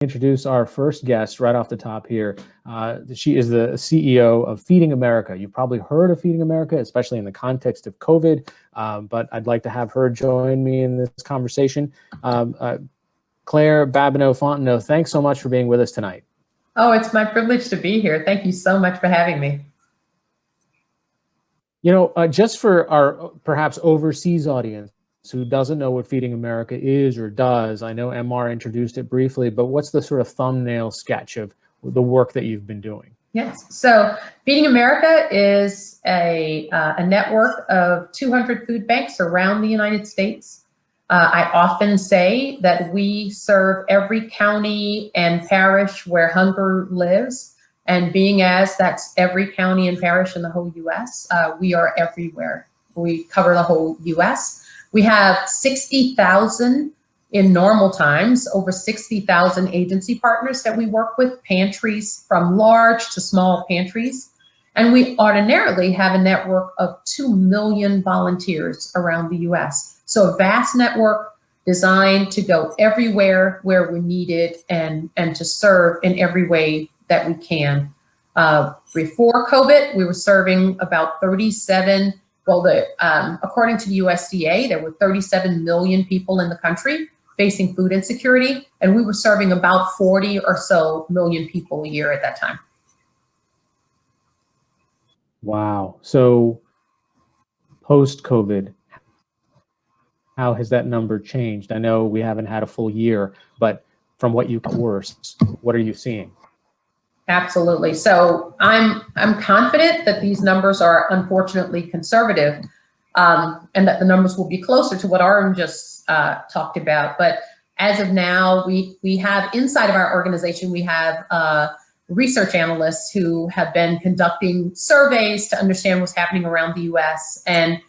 Introduce our first guest right off the top here. She is the CEO of Feeding America. You've probably heard of Feeding America, especially in the context of COVID, but I'd like to have her join me in this conversation. Claire Babineaux-Fontenot, thanks so much for being with us tonight. Oh, it's my privilege to be here. Thank you so much for having me. You know, just for our perhaps overseas audience who doesn't know what Feeding America is or does, I know MR introduced it briefly, but what's the sort of thumbnail sketch of the work that you've been doing? Yes, so Feeding America is a network of 200 food banks around the United States. I often say that we serve every county and parish where hunger lives, and being as that's every county and parish in the whole U.S., we are everywhere. We cover the whole U.S. We have 60,000 in normal times, over 60,000 agency partners that we work with, pantries from large to small pantries. And we ordinarily have a network of 2 million volunteers around the US. So a vast network designed to go everywhere where we're needed and to serve in every way that we can. Before COVID, we were serving about 37, according to the USDA, there were 37 million people in the country facing food insecurity, and we were serving about 40 or so million people a year at that time. Wow. So post-COVID, how has that number changed? I know we haven't had a full year, but from what you can worse, what are you seeing? Absolutely. So I'm confident that these numbers are unfortunately conservative, and that the numbers will be closer to what Arun just talked about. But as of now, we have inside of our organization, we have research analysts who have been conducting surveys to understand what's happening around the US. And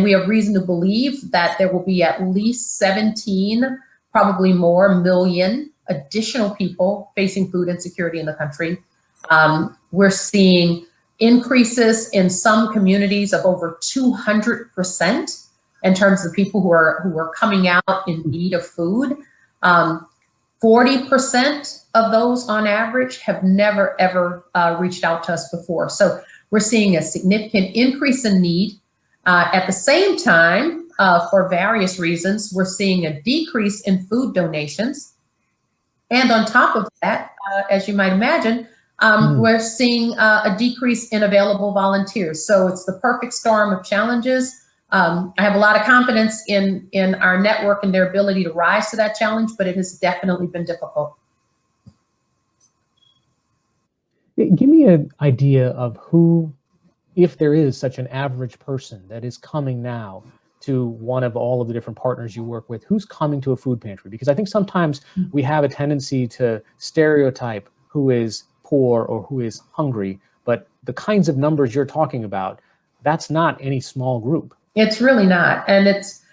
we have reason to believe that there will be at least 17, probably more million additional people facing food insecurity in the country. We're seeing increases in some communities of over 200% in terms of people who are coming out in need of food. 40% of those on average have never ever reached out to us before. So we're seeing a significant increase in need. At the same time, for various reasons, we're seeing a decrease in food donations. And on top of that, as you might imagine, we're seeing a decrease in available volunteers. So it's the perfect storm of challenges. I have a lot of confidence in our network and their ability to rise to that challenge, but it has definitely been difficult. Give me an idea of who, if there is such an average person that is coming now to one of all of the different partners you work with, who's coming to a food pantry? Because I think sometimes we have a tendency to stereotype who is poor or who is hungry, but the kinds of numbers you're talking about, that's not any small group. It's really not. And it's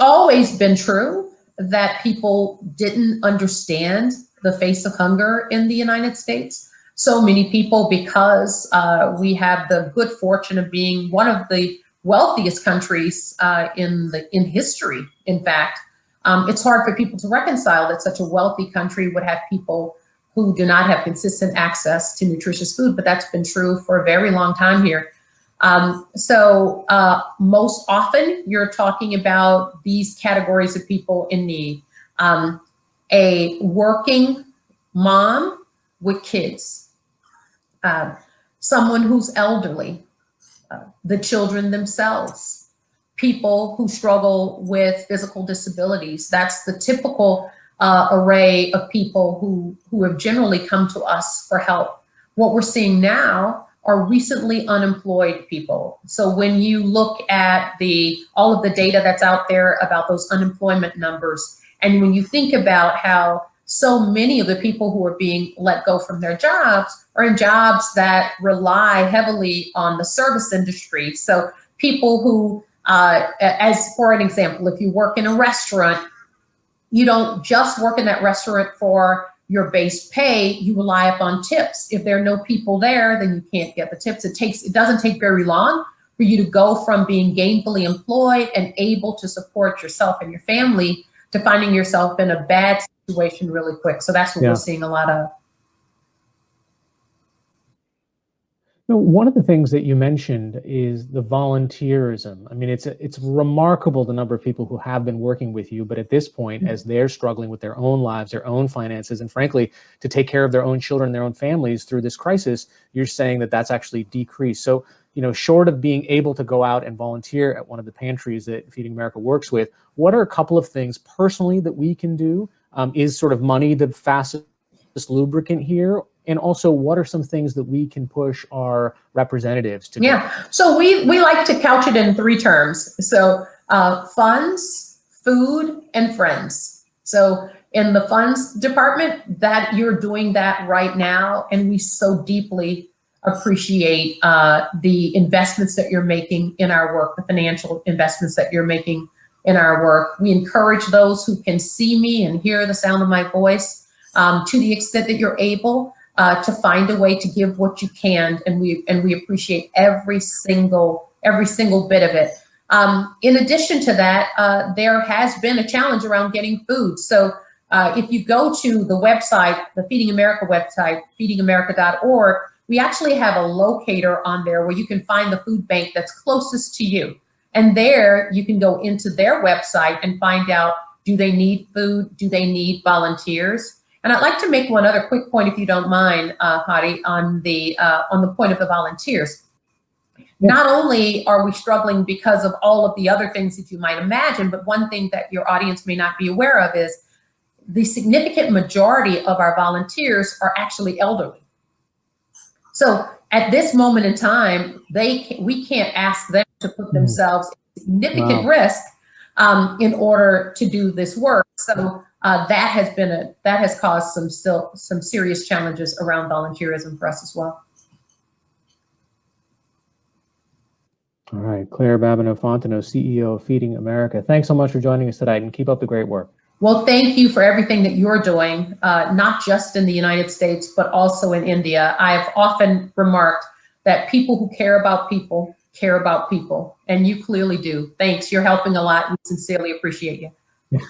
always been true that people didn't understand the face of hunger in the United States. So many people, because we have the good fortune of being one of the wealthiest countries in history. In fact, it's hard for people to reconcile that such a wealthy country would have people who do not have consistent access to nutritious food, but that's been true for a very long time here. So most often you're talking about these categories of people in need. A working mom with kids, someone who's elderly, the children themselves, people who struggle with physical disabilities. That's the typical array of people who have generally come to us for help. What we're seeing now are recently unemployed people. So when you look at all of the data that's out there about those unemployment numbers, and when you think about how so many of the people who are being let go from their jobs are in jobs that rely heavily on the service industry. So people who, as for an example, if you work in a restaurant, you don't just work in that restaurant for your base pay, you rely upon tips. If there are no people there, then you can't get the tips. It doesn't take very long for you to go from being gainfully employed and able to support yourself and your family to finding yourself in a bad situation really quick. So that's what we're seeing a lot of. One of the things that you mentioned is the volunteerism. I mean, it's remarkable the number of people who have been working with you, but at this point, as they're struggling with their own lives, their own finances, and frankly, to take care of their own children, their own families through this crisis, you're saying that that's actually decreased. So, short of being able to go out and volunteer at one of the pantries that Feeding America works with, what are a couple of things personally that we can do? Is sort of money the fastest lubricant here? And also, what are some things that we can push our representatives to do? Yeah, so we like to couch it in 3 terms. So funds, food, and friends. So in the funds department, that you're doing that right now, and we so deeply appreciate the investments that you're making in our work, the financial investments that you're making in our work. We encourage those who can see me and hear the sound of my voice, to the extent that you're able, to find a way to give what you can, and we appreciate every single bit of it. In addition to that, there has been a challenge around getting food. So if you go to the website, the Feeding America website, feedingamerica.org, we actually have a locator on there where you can find the food bank that's closest to you. And there you can go into their website and find out, do they need food? Do they need volunteers? And I'd like to make one other quick point, if you don't mind, Hadi, on the point of the volunteers. Yeah. Not only are we struggling because of all of the other things that you might imagine, but one thing that your audience may not be aware of is the significant majority of our volunteers are actually elderly. So at this moment in time, we can't ask them to put themselves at significant risk in order to do this work. So that has caused some serious challenges around volunteerism for us as well. All right, Claire Babineaux-Fontenot, CEO of Feeding America. Thanks so much for joining us today, and keep up the great work. Well, thank you for everything that you're doing, not just in the United States, but also in India. I've often remarked that people who care about people, and you clearly do. Thanks, you're helping a lot. We sincerely appreciate you. Yeah.